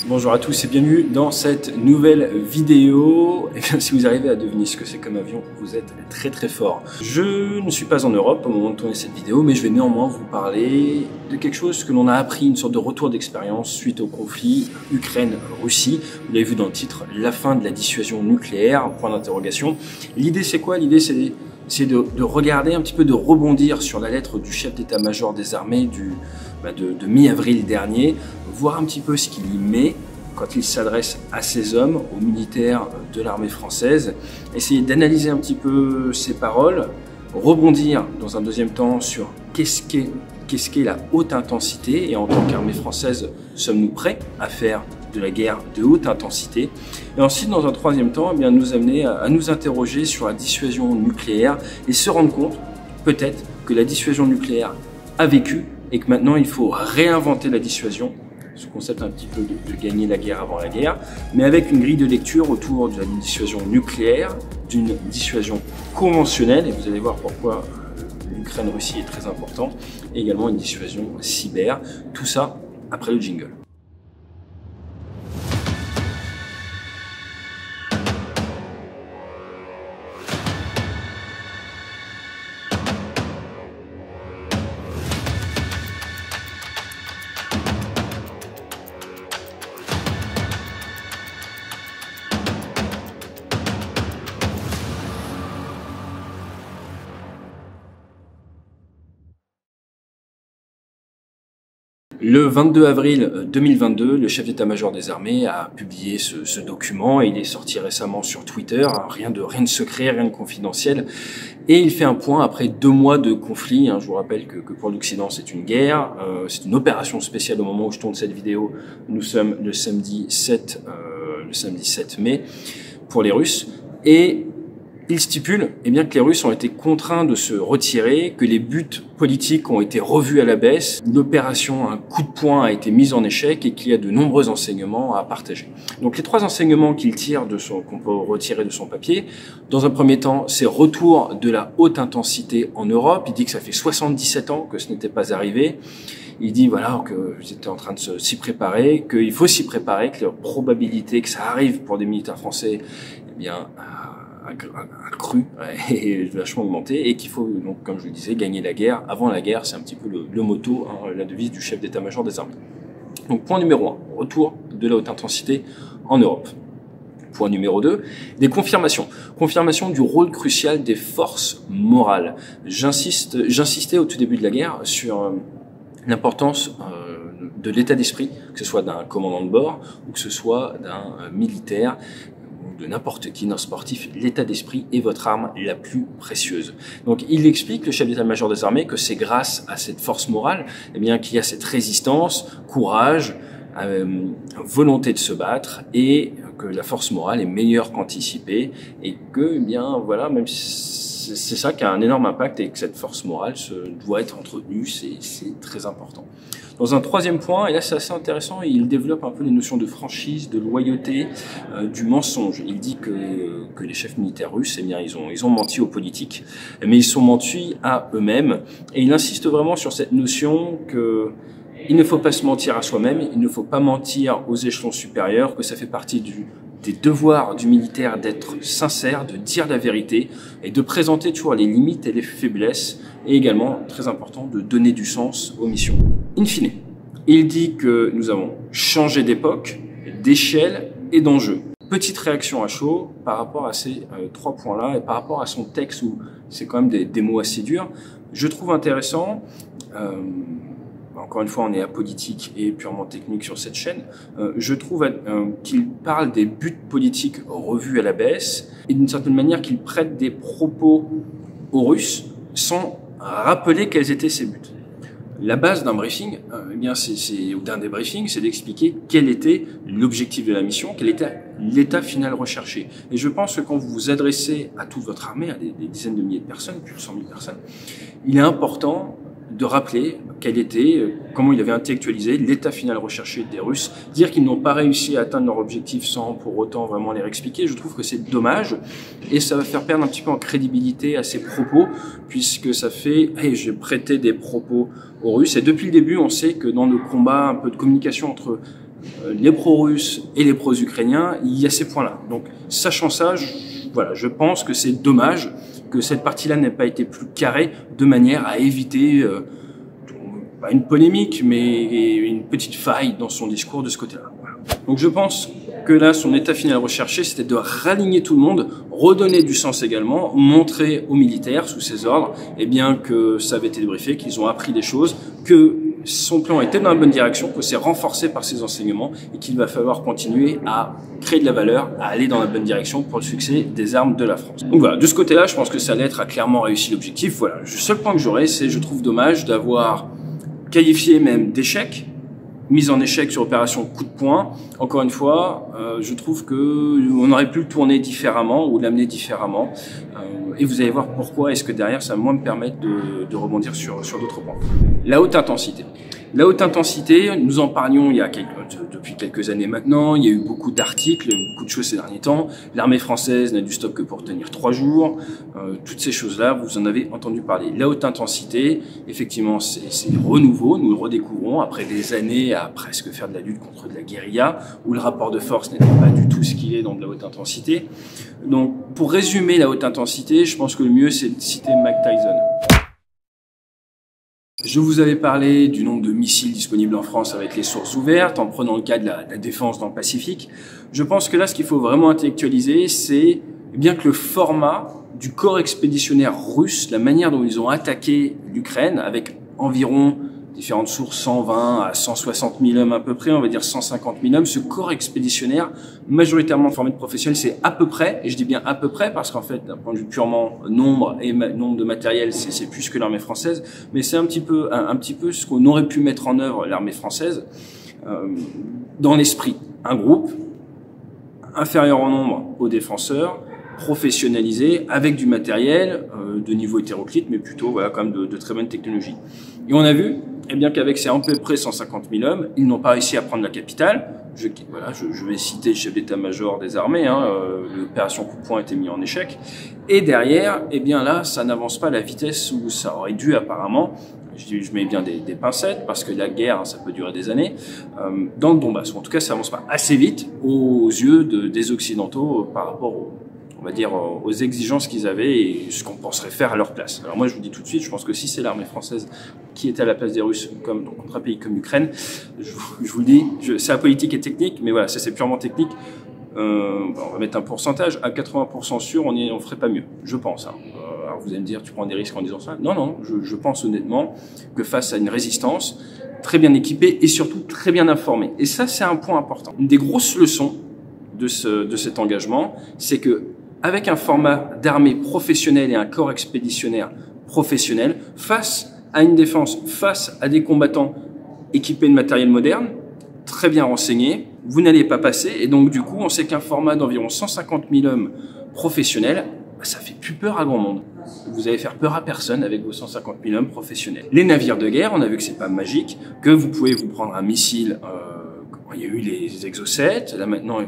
Bonjour à tous et bienvenue dans cette nouvelle vidéo. Et bien, si vous arrivez à deviner ce que c'est comme avion, vous êtes très fort. Je ne suis pas en Europe au moment de tourner cette vidéo, mais je vais néanmoins vous parler de quelque chose que l'on a appris, une sorte de retour d'expérience suite au conflit Ukraine-Russie. Vous l'avez vu dans le titre, la fin de la dissuasion nucléaire, point d'interrogation. L'idée c'est quoi? L'idée c'est de regarder un petit peu, de rebondir sur la lettre du chef d'état-major des armées de mi-avril dernier, voir un petit peu ce qu'il y met quand il s'adresse à ces hommes, aux militaires de l'armée française, essayer d'analyser un petit peu ses paroles, rebondir dans un deuxième temps sur qu'est-ce qu'est la haute intensité, et en tant qu'armée française, sommes-nous prêts à faire de la guerre de haute intensité, et ensuite dans un troisième temps, eh bien, nous amener à nous interroger sur la dissuasion nucléaire et se rendre compte peut-être que la dissuasion nucléaire a vécu et que maintenant il faut réinventer la dissuasion, ce concept un petit peu de gagner la guerre avant la guerre, mais avec une grille de lecture autour de la dissuasion nucléaire, d'une dissuasion conventionnelle, et vous allez voir pourquoi l'Ukraine-Russie est très important, et également une dissuasion cyber, tout ça après le jingle. Le 22 avril 2022, le chef d'état-major des armées a publié ce document et il est sorti récemment sur Twitter, rien de secret, rien de confidentiel. Et il fait un point après 2 mois de conflit. Je vous rappelle que pour l'Occident c'est une guerre, c'est une opération spéciale au moment où je tourne cette vidéo. Nous sommes le samedi 7 mai pour les Russes. Et il stipule que les Russes ont été contraints de se retirer, que les buts politiques ont été revus à la baisse, l'opération un coup de poing a été mise en échec et qu'il y a de nombreux enseignements à partager. Donc les 3 enseignements qu'il tire qu'on peut retirer de son papier, dans un premier temps, c'est retour de la haute intensité en Europe. Il dit que ça fait 77 ans que ce n'était pas arrivé. Il dit voilà que j'étais en train de s'y préparer, qu'il faut s'y préparer, que la probabilité que ça arrive pour des militaires français, a cru et vachement augmenté, et qu'il faut donc, comme je le disais, gagner la guerre avant la guerre. C'est un petit peu le motto, la devise du chef d'état-major des armées. Donc point numéro 1, retour de la haute intensité en Europe. Point numéro 2, des confirmations. Confirmation du rôle crucial des forces morales. J'insistais au tout début de la guerre sur l'importance de l'état d'esprit, que ce soit d'un commandant de bord ou que ce soit d'un militaire, de n'importe qui, d'un sportif, l'état d'esprit est votre arme la plus précieuse. Donc il explique, le chef d'état-major des armées, que c'est grâce à cette force morale qu'il y a cette résistance, courage, volonté de se battre, et que la force morale est meilleure qu'anticipée, et que même si c'est ça qui a un énorme impact, et que cette force morale doit être entretenue, c'est très important. Dans un troisième point, et là c'est assez intéressant, il développe un peu les notions de franchise, de loyauté, du mensonge. Il dit que les chefs militaires russes, ils ont menti aux politiques, mais ils sont mentis à eux-mêmes. Et il insiste vraiment sur cette notion que il ne faut pas se mentir à soi-même, il ne faut pas mentir aux échelons supérieurs, que ça fait partie des devoirs du militaire d'être sincère, de dire la vérité et de présenter toujours les limites et les faiblesses, et également, très important, de donner du sens aux missions. In fine, il dit que nous avons changé d'époque, d'échelle et d'enjeu. Petite réaction à chaud par rapport à ces 3 points-là et par rapport à son texte où c'est quand même des mots assez durs. Je trouve intéressant, encore une fois on est apolitique et purement technique sur cette chaîne, je trouve qu'il parle des buts politiques revus à la baisse et d'une certaine manière qu'il prête des propos aux Russes sans rappeler quels étaient ces buts. La base d'un briefing, ou d'un débriefing, c'est d'expliquer quel était l'objectif de la mission, quel était l'état final recherché. Et je pense que quand vous vous adressez à toute votre armée, à des dizaines de milliers de personnes, plus de 100 000 personnes, il est important de rappeler comment il avait intellectualisé l'état final recherché des Russes, dire qu'ils n'ont pas réussi à atteindre leur objectif sans pour autant vraiment les réexpliquer. Je trouve que c'est dommage et ça va faire perdre un petit peu en crédibilité à ses propos, puisque ça fait j'ai prêté des propos aux Russes. Et depuis le début, on sait que dans le combat un peu de communication entre les pro-russes et les pro-ukrainiens, il y a ces points-là. Donc, sachant ça, voilà, je pense que c'est dommage que cette partie-là n'ait pas été plus carrée de manière à éviter pas une polémique, mais une petite faille dans son discours de ce côté-là. Voilà. Donc je pense que là, son état final recherché, c'était de raligner tout le monde, redonner du sens également, montrer aux militaires, sous ses ordres, eh bien, que ça avait été débriefé, qu'ils ont appris des choses, que son plan était dans la bonne direction, que c'est renforcé par ses enseignements et qu'il va falloir continuer à créer de la valeur, à aller dans la bonne direction pour le succès des armes de la France. Donc voilà, de ce côté-là, je pense que sa lettre a clairement réussi l'objectif. Voilà, le seul point que j'aurais, c'est je trouve dommage d'avoir qualifié même d'échec, mise en échec sur opération coup de poing. Encore une fois, je trouve que on aurait pu le tourner différemment ou l'amener différemment. Et vous allez voir pourquoi. Est-ce que derrière, ça va moins me permettre de rebondir sur d'autres points. La haute intensité. La haute intensité, nous en parlions depuis quelques années maintenant. Il y a eu beaucoup d'articles, beaucoup de choses ces derniers temps. L'armée française n'a du stock que pour tenir 3 jours. Toutes ces choses-là, vous en avez entendu parler. La haute intensité, effectivement, c'est renouveau. Nous le redécouvrons après des années à presque faire de la lutte contre de la guérilla, où le rapport de force n'était pas du tout ce qu'il est dans de la haute intensité. Donc, pour résumer la haute intensité, je pense que le mieux, c'est de citer Mike Tyson. Je vous avais parlé du nombre de missiles disponibles en France avec les sources ouvertes, en prenant le cas de la défense dans le Pacifique. Je pense que là, ce qu'il faut vraiment intellectualiser, c'est bien que le format du corps expéditionnaire russe, la manière dont ils ont attaqué l'Ukraine, avec environ différentes sources, 120 à 160 000 hommes à peu près, on va dire 150 000 hommes, ce corps expéditionnaire, majoritairement formé de professionnels, c'est à peu près, et je dis bien à peu près, parce qu'en fait, d'un point de vue purement nombre et nombre de matériel, c'est plus que l'armée française, mais c'est un petit peu ce qu'on aurait pu mettre en œuvre l'armée française, dans l'esprit. Un groupe inférieur en nombre aux défenseurs, professionnalisé, avec du matériel de niveau hétéroclite, mais plutôt voilà, quand même de très bonne technologie. Et on a vu eh bien qu'avec ces à peu près 150 000 hommes, ils n'ont pas réussi à prendre la capitale. Je vais citer le chef d'état-major des armées, l'opération coup de poing a été mise en échec. Et derrière, eh bien là, ça n'avance pas à la vitesse où ça aurait dû apparemment. Je mets bien des pincettes parce que la guerre, ça peut durer des années, dans le Donbass. En tout cas, ça n'avance pas assez vite aux yeux des Occidentaux par rapport on va dire, aux exigences qu'ils avaient et ce qu'on penserait faire à leur place. Alors moi, je vous dis tout de suite, je pense que si c'est l'armée française qui était à la place des Russes, contre un pays comme l'Ukraine, je vous le dis, c'est apolitique et technique, mais voilà, ça c'est purement technique. On va mettre un pourcentage, à 80% sûr, on ferait pas mieux, je pense. Alors vous allez me dire, tu prends des risques en disant ça? Non, je pense honnêtement que face à une résistance très bien équipée et surtout très bien informée. Et ça, c'est un point important. Une des grosses leçons de cet engagement, c'est que avec un format d'armée professionnelle et un corps expéditionnaire professionnel, face à une défense, face à des combattants équipés de matériel moderne, très bien renseignés, vous n'allez pas passer. Et donc, du coup, on sait qu'un format d'environ 150 000 hommes professionnels, ça fait plus peur à grand monde. Vous allez faire peur à personne avec vos 150 000 hommes professionnels. Les navires de guerre, on a vu que c'est pas magique, que vous pouvez vous prendre un missile. Il y a eu les Exocet, là maintenant il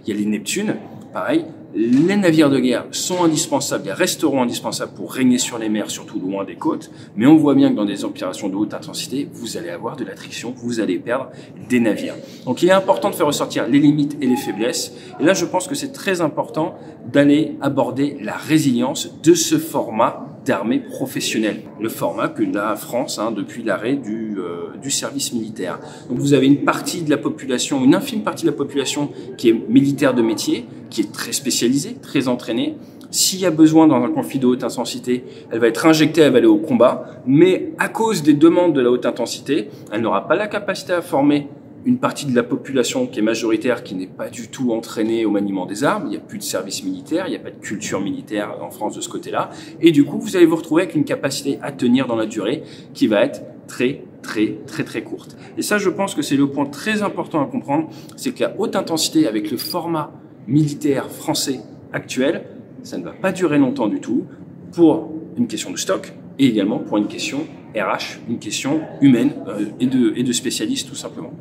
y a les Neptunes, pareil. Les navires de guerre sont indispensables et resteront indispensables pour régner sur les mers, surtout loin des côtes. Mais on voit bien que dans des opérations de haute intensité, vous allez avoir de l'attrition, vous allez perdre des navires. Donc il est important de faire ressortir les limites et les faiblesses. Et là, je pense que c'est très important d'aller aborder la résilience de ce format d'armée professionnelle. Le format que la France, depuis l'arrêt du service militaire. Donc vous avez une partie de la population, une infime partie de la population qui est militaire de métier, qui est très spécialisée, très entraînée. S'il y a besoin dans un conflit de haute intensité, elle va être injectée, elle va aller au combat. Mais à cause des demandes de la haute intensité, elle n'aura pas la capacité à former une partie de la population qui est majoritaire, qui n'est pas du tout entraînée au maniement des armes. Il n'y a plus de service militaire, il n'y a pas de culture militaire en France de ce côté-là. Et du coup, vous allez vous retrouver avec une capacité à tenir dans la durée qui va être très courte. Et ça, je pense que c'est le point très important à comprendre, c'est que la haute intensité avec le format militaire français actuel, ça ne va pas durer longtemps du tout pour une question de stock et également pour une question RH, une question humaine et de spécialistes tout simplement.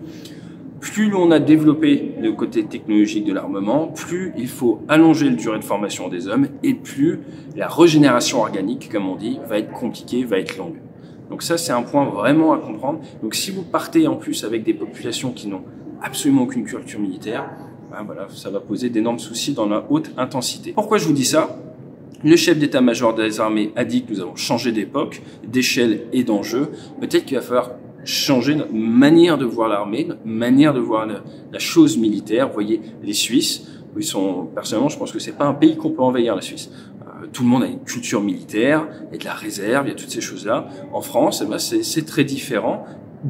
Plus l'on a développé le côté technologique de l'armement, plus il faut allonger la durée de formation des hommes et plus la régénération organique, comme on dit, va être compliquée, va être longue. Donc ça, c'est un point vraiment à comprendre. Donc si vous partez en plus avec des populations qui n'ont absolument aucune culture militaire, ben voilà, ça va poser d'énormes soucis dans la haute intensité. Pourquoi je vous dis ça? Le chef d'état-major des armées a dit que nous avons changé d'époque, d'échelle et d'enjeu. Peut-être qu'il va falloir changer notre manière de voir l'armée, notre manière de voir la chose militaire. Vous voyez, les Suisses, ils sont, personnellement, je pense que c'est pas un pays qu'on peut envahir, la Suisse. Tout le monde a une culture militaire, il y a de la réserve, il y a toutes ces choses-là. En France, eh ben, c'est très différent.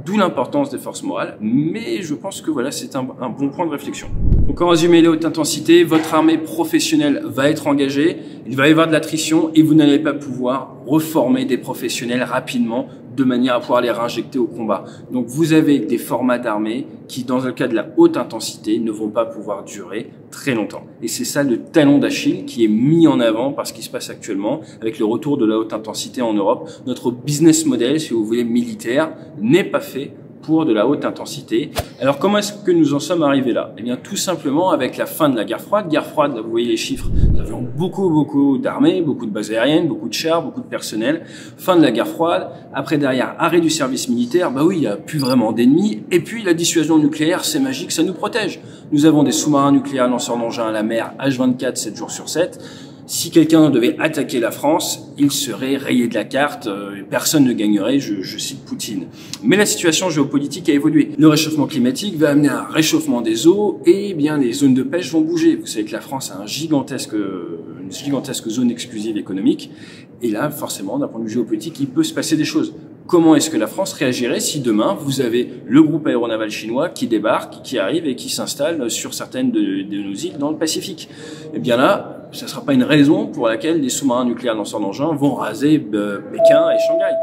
D'où l'importance des forces morales, mais je pense que voilà, c'est un bon point de réflexion. Donc en résumé, la haute intensité, votre armée professionnelle va être engagée, il va y avoir de l'attrition et vous n'allez pas pouvoir reformer des professionnels rapidement de manière à pouvoir les réinjecter au combat. Donc vous avez des formats d'armée qui, dans le cas de la haute intensité, ne vont pas pouvoir durer très longtemps. Et c'est ça le talon d'Achille qui est mis en avant par ce qui se passe actuellement avec le retour de la haute intensité en Europe. Notre business model, si vous voulez, militaire, n'est pas fait pour de la haute intensité. Alors comment est-ce que nous en sommes arrivés là? Eh bien tout simplement avec la fin de la guerre froide. Guerre froide, là, vous voyez les chiffres, nous avions beaucoup d'armées, beaucoup de bases aériennes, beaucoup de chars, beaucoup de personnel. Fin de la guerre froide, après derrière arrêt du service militaire, bah oui, il n'y a plus vraiment d'ennemis. Et puis la dissuasion nucléaire, c'est magique, ça nous protège. Nous avons des sous-marins nucléaires lanceurs d'engins à la mer, H24, 7 jours sur 7. Si quelqu'un devait attaquer la France, il serait rayé de la carte, personne ne gagnerait, je cite Poutine. Mais la situation géopolitique a évolué. Le réchauffement climatique va amener un réchauffement des eaux et bien les zones de pêche vont bouger. Vous savez que la France a une gigantesque zone exclusive économique et là, forcément, d'un point de vue géopolitique, il peut se passer des choses. Comment est-ce que la France réagirait si demain, vous avez le groupe aéronaval chinois qui débarque, qui arrive et qui s'installe sur certaines de nos îles dans le Pacifique? Eh bien là, ça ne sera pas une raison pour laquelle des sous-marins nucléaires lanceurs d'engins vont raser Pékin et Shanghai.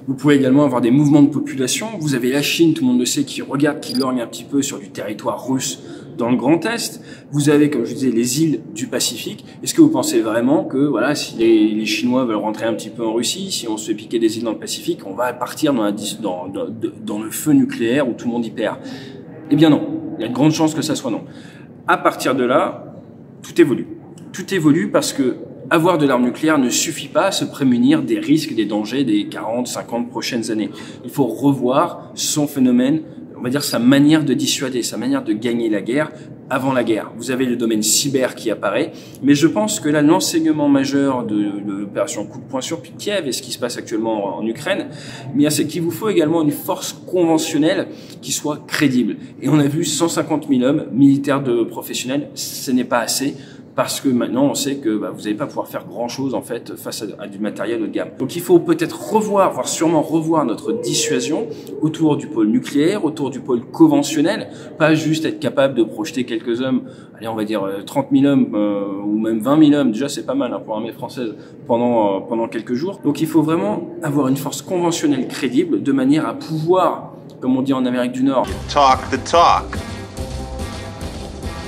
Vous pouvez également avoir des mouvements de population. Vous avez la Chine, tout le monde le sait, qui regarde, qui lorgne un petit peu sur du territoire russe dans le Grand Est. Vous avez, comme je disais, les îles du Pacifique. Est-ce que vous pensez vraiment que, voilà, si les Chinois veulent rentrer un petit peu en Russie, si on se fait piquer des îles dans le Pacifique, on va partir dans le feu nucléaire où tout le monde y perd? Eh bien non. Il y a de grandes chances que ça soit non. À partir de là, tout évolue. Tout évolue parce que avoir de l'arme nucléaire ne suffit pas à se prémunir des risques, des dangers des 40, 50 prochaines années. Il faut revoir son phénomène, on va dire sa manière de dissuader, sa manière de gagner la guerre avant la guerre. Vous avez le domaine cyber qui apparaît, mais je pense que là, l'enseignement majeur de l'opération coup de poing sur Kiev et ce qui se passe actuellement en Ukraine, eh bien, c'est qu'il vous faut également une force conventionnelle qui soit crédible. Et on a vu 150 000 hommes militaires de professionnels, ce n'est pas assez. Parce que maintenant, on sait que vous n'allez pas pouvoir faire grand-chose en fait face à du matériel haut de gamme. Donc il faut peut-être revoir, voire sûrement revoir notre dissuasion autour du pôle nucléaire, autour du pôle conventionnel, pas juste être capable de projeter quelques hommes, allez on va dire 30 000 hommes ou même 20 000 hommes, déjà c'est pas mal hein, pour l'armée française pendant quelques jours. Donc il faut vraiment avoir une force conventionnelle crédible de manière à pouvoir, comme on dit en Amérique du Nord, talk the talk.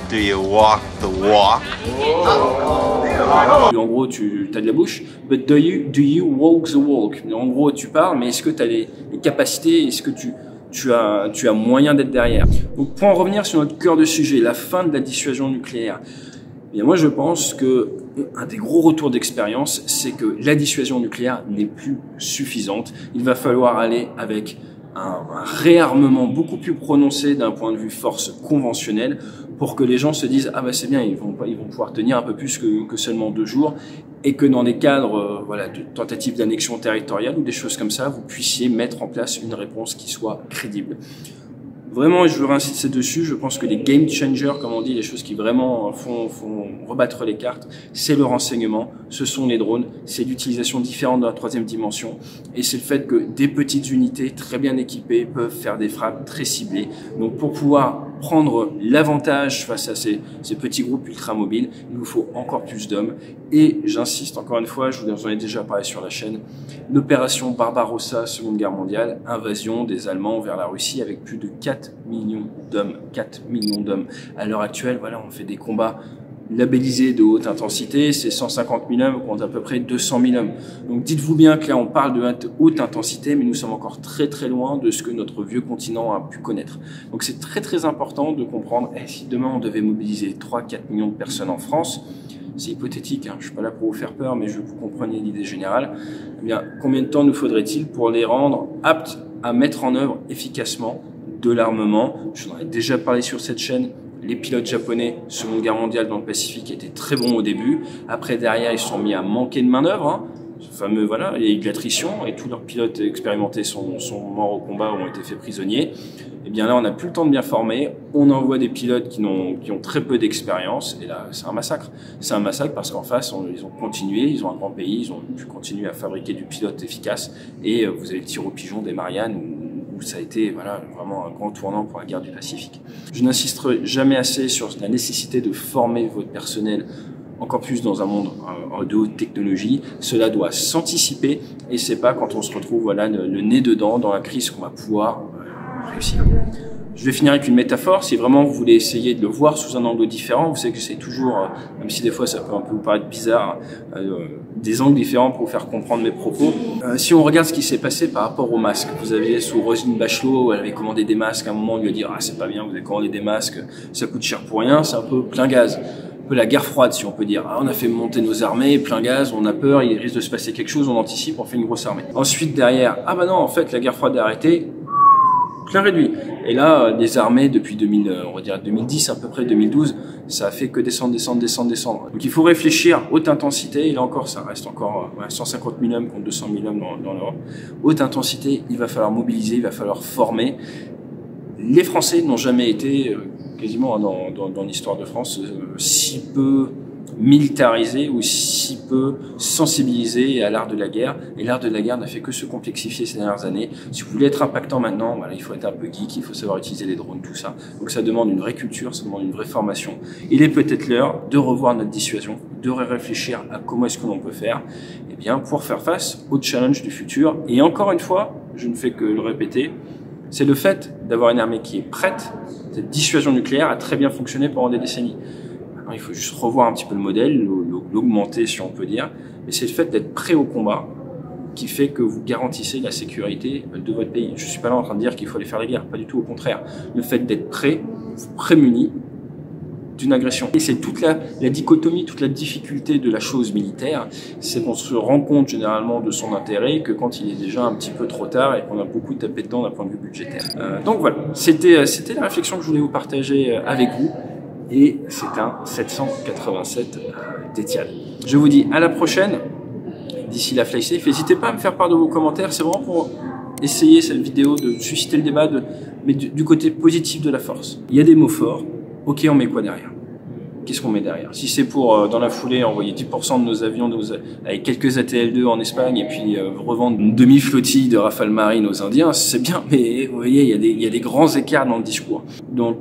Do you walk the walk? En gros, tu as de la bouche, but do you walk the walk? En gros, tu parles, mais est-ce que tu as les capacités? Est-ce que tu as moyen d'être derrière? Donc, pour en revenir sur notre cœur de sujet, la fin de la dissuasion nucléaire, eh bien, moi, je pense que un des gros retours d'expérience, c'est que la dissuasion nucléaire n'est plus suffisante. Il va falloir aller avec un réarmement beaucoup plus prononcé d'un point de vue force conventionnelle pour que les gens se disent ah bah c'est bien, ils vont pouvoir tenir un peu plus que seulement 2 jours et que dans des cadres de tentatives d'annexion territoriale ou des choses comme ça, vous puissiez mettre en place une réponse qui soit crédible. Vraiment, je veux insister dessus, je pense que les game changers, comme on dit, les choses qui vraiment font rebattre les cartes, c'est le renseignement, ce sont les drones, c'est l'utilisation différente de la 3e dimension, et c'est le fait que des petites unités très bien équipées peuvent faire des frappes très ciblées. Donc pour pouvoir prendre l'avantage face à ces petits groupes ultra-mobiles, il vous faut encore plus d'hommes. Et j'insiste encore une fois, je vous en ai déjà parlé sur la chaîne, l'opération Barbarossa, Seconde Guerre mondiale, invasion des Allemands vers la Russie avec plus de 4 millions d'hommes. 4 millions d'hommes. À l'heure actuelle, voilà, on fait des combats labellisés de haute intensité, c'est 150 000 hommes contre à peu près 200 000 hommes. Donc dites-vous bien que là on parle de haute intensité, mais nous sommes encore très loin de ce que notre vieux continent a pu connaître. Donc c'est très important de comprendre, si demain on devait mobiliser 3-4 millions de personnes en France, c'est hypothétique, hein, je suis pas là pour vous faire peur, mais je veux que vous compreniez l'idée générale, eh bien combien de temps nous faudrait-il pour les rendre aptes à mettre en œuvre efficacement de l'armement. Je vous en ai déjà parlé sur cette chaîne. Les pilotes japonais, Seconde Guerre mondiale dans le Pacifique, étaient très bons au début. Après, derrière, ils se sont mis à manquer de main-d'œuvre. Hein. Ce fameux, voilà, il y a eu de l'attrition et tous leurs pilotes expérimentés sont morts au combat ou ont été faits prisonniers. Et bien là, on n'a plus le temps de bien former. On envoie des pilotes qui ont très peu d'expérience. Et là, c'est un massacre. C'est un massacre parce qu'en face, ils ont continué. Ils ont un grand pays. Ils ont pu continuer à fabriquer du pilote efficace. Et vous avez le tir au pigeon des Mariannes où ça a été voilà, vraiment un grand tournant pour la guerre du Pacifique. Je n'insisterai jamais assez sur la nécessité de former votre personnel, encore plus dans un monde de haute technologie. Cela doit s'anticiper et c'est pas quand on se retrouve voilà, le nez dedans dans la crise qu'on va pouvoir réussir. Je vais finir avec une métaphore. Si vraiment vous voulez essayer de le voir sous un angle différent, vous savez que c'est toujours, même si des fois ça peut un peu vous paraître bizarre, des angles différents pour vous faire comprendre mes propos. Si on regarde ce qui s'est passé par rapport aux masques, vous avez sous Roselyne Bachelot, elle avait commandé des masques, à un moment on lui a dit « Ah c'est pas bien, vous avez commandé des masques, ça coûte cher pour rien », c'est un peu plein gaz. Un peu la guerre froide si on peut dire. Ah, on a fait monter nos armées, plein gaz, on a peur, il risque de se passer quelque chose, on anticipe, on fait une grosse armée. Ensuite derrière, ah bah non, en fait la guerre froide est arrêtée, plein réduit. Et là, les armées, depuis 2010, à peu près 2012, ça a fait que descendre. Donc il faut réfléchir, haute intensité, et là encore, ça reste encore 150 000 hommes contre 200 000 hommes dans l'Europe. Haute intensité, il va falloir mobiliser, il va falloir former. Les Français n'ont jamais été, quasiment dans l'histoire de France, si peu militarisés ou si peu sensibilisés à l'art de la guerre. Et l'art de la guerre n'a fait que se complexifier ces dernières années. Si vous voulez être impactant maintenant, voilà, il faut être un peu geek, il faut savoir utiliser les drones, tout ça. Donc ça demande une vraie culture, ça demande une vraie formation. Il est peut-être l'heure de revoir notre dissuasion, de réfléchir à comment est-ce que l'on peut faire pour faire face aux challenges du futur. Et encore une fois, je ne fais que le répéter, c'est le fait d'avoir une armée qui est prête. Cette dissuasion nucléaire a très bien fonctionné pendant des décennies. Maintenant, il faut juste revoir un petit peu le modèle, l'augmenter si on peut dire. Mais c'est le fait d'être prêt au combat qui fait que vous garantissez la sécurité de votre pays. Je ne suis pas là en train de dire qu'il faut aller faire la guerre, pas du tout, au contraire. Le fait d'être prêt, vous prémunit d'une agression. Et c'est toute la dichotomie, toute la difficulté de la chose militaire, c'est qu'on se rend compte généralement de son intérêt que quand il est déjà un petit peu trop tard et qu'on a beaucoup tapé dedans d'un point de vue budgétaire. Donc voilà, c'était la réflexion que je voulais vous partager avec vous et c'est un 787 d'Étienne. Je vous dis à la prochaine, d'ici la Fly Safe, n'hésitez pas à me faire part de vos commentaires, c'est vraiment pour essayer cette vidéo de susciter le débat, mais du côté positif de la force. Il y a des mots forts. Ok, on met quoi derrière? Qu'est-ce qu'on met derrière? Si c'est pour, dans la foulée, envoyer 10% de nos avions avec quelques ATL-2 en Espagne et puis revendre une demi-flottille de Rafale Marine aux Indiens, c'est bien, mais vous voyez, il y a des grands écarts dans le discours. Donc,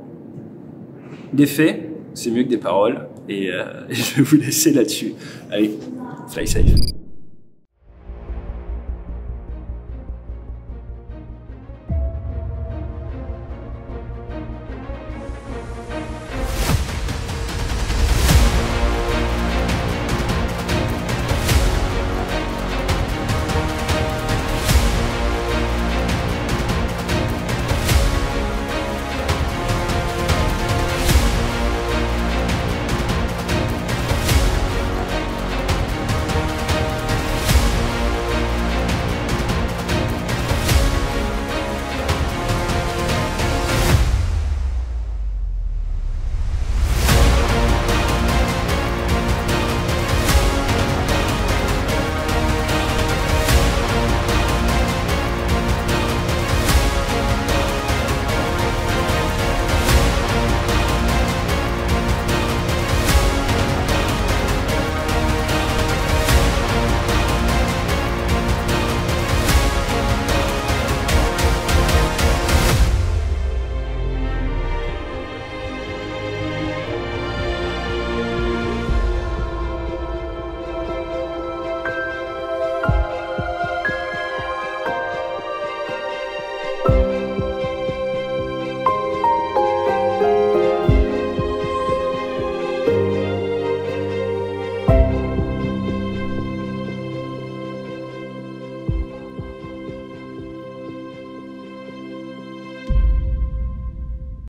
des faits, c'est mieux que des paroles, et je vais vous laisser là-dessus. Allez, fly safe.